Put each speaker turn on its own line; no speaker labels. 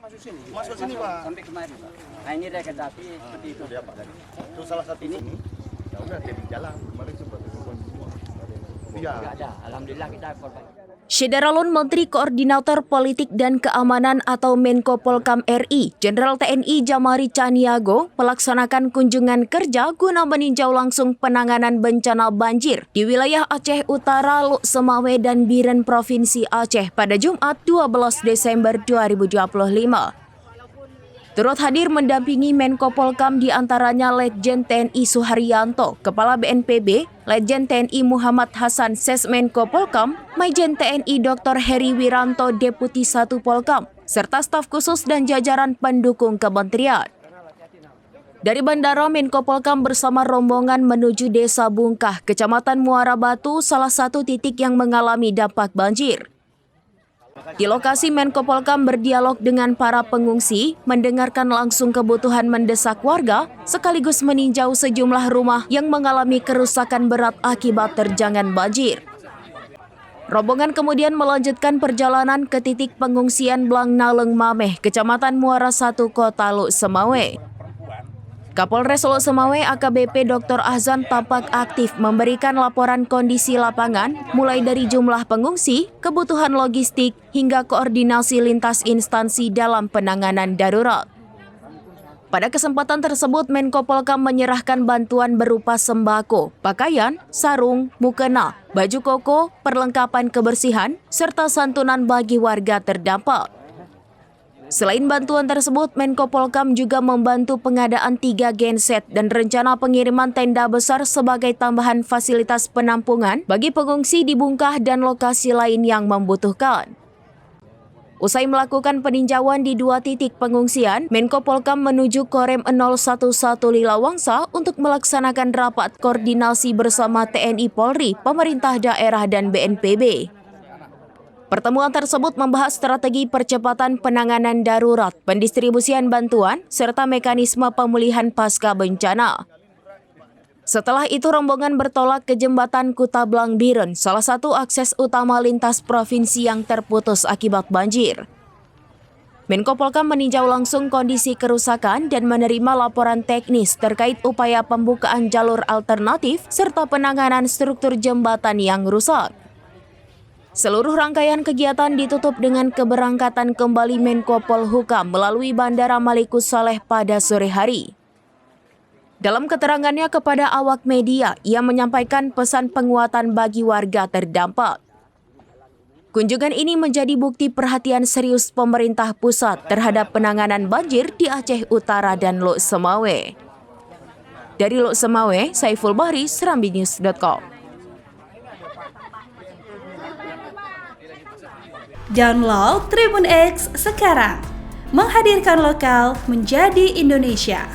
Masuk sini Pak.
Sampai kemari Pak. Nah ini dia kereta api seperti itu.
Dia Pak tadi. Itu salah satu ini. Ya udah dia di jalan kemarin sempat korban semua. Iya.
Enggak ada. Alhamdulillah kita korban.
Syederalun Menteri Koordinator Politik dan Keamanan atau Menko Polkam RI, Jenderal TNI Jamari Caniago, melaksanakan kunjungan kerja guna meninjau langsung penanganan bencana banjir di wilayah Aceh Utara, Luk Semawe, dan Biren Provinsi Aceh pada Jumat 12 Desember 2025. Turut hadir mendampingi Menko Polkam diantaranya Letjen TNI Suharyanto, Kepala BNPB, Letjen TNI Muhammad Hasan Sesmenko Polkam, Maijen TNI Dr. Heri Wiranto Deputi 1 Polkam, serta staf khusus dan jajaran pendukung kementerian. Dari bandara, Menko Polkam bersama rombongan menuju Desa Bungkah, Kecamatan Muara Batu, salah satu titik yang mengalami dampak banjir. Di lokasi, Menko Polkam berdialog dengan para pengungsi, mendengarkan langsung kebutuhan mendesak warga, sekaligus meninjau sejumlah rumah yang mengalami kerusakan berat akibat terjangan banjir. Rombongan kemudian melanjutkan perjalanan ke titik pengungsian Blang Naleng Mameh, Kecamatan Muara 1, Kota Luk Semawe. Kapolres Luk Semawe AKBP Dr. Ahzan tampak aktif memberikan laporan kondisi lapangan, mulai dari jumlah pengungsi, kebutuhan logistik, hingga koordinasi lintas instansi dalam penanganan darurat. Pada kesempatan tersebut, Menko Polkam menyerahkan bantuan berupa sembako, pakaian, sarung, mukena, baju koko, perlengkapan kebersihan, serta santunan bagi warga terdampak. Selain bantuan tersebut, Menko Polkam juga membantu pengadaan 3 genset dan rencana pengiriman tenda besar sebagai tambahan fasilitas penampungan bagi pengungsi di Bungkah dan lokasi lain yang membutuhkan. Usai melakukan peninjauan di 2 titik pengungsian, Menko Polkam menuju Korem 011 Lilawangsa untuk melaksanakan rapat koordinasi bersama TNI Polri, pemerintah daerah, dan BNPB. Pertemuan tersebut membahas strategi percepatan penanganan darurat, pendistribusian bantuan, serta mekanisme pemulihan pasca bencana. Setelah itu, rombongan bertolak ke Jembatan Kutablang Biren, salah satu akses utama lintas provinsi yang terputus akibat banjir. Menko Polkam meninjau langsung kondisi kerusakan dan menerima laporan teknis terkait upaya pembukaan jalur alternatif serta penanganan struktur jembatan yang rusak. Seluruh rangkaian kegiatan ditutup dengan keberangkatan kembali Menko Polhukam melalui Bandara Malikus Saleh pada sore hari. Dalam keterangannya kepada awak media, ia menyampaikan pesan penguatan bagi warga terdampak. Kunjungan ini menjadi bukti perhatian serius pemerintah pusat terhadap penanganan banjir di Aceh Utara dan Luk Semawe. Dari Luk Semawe, Saiful Bahri, serambinews.com.
Download Tribun X sekarang, menghadirkan lokal menjadi Indonesia.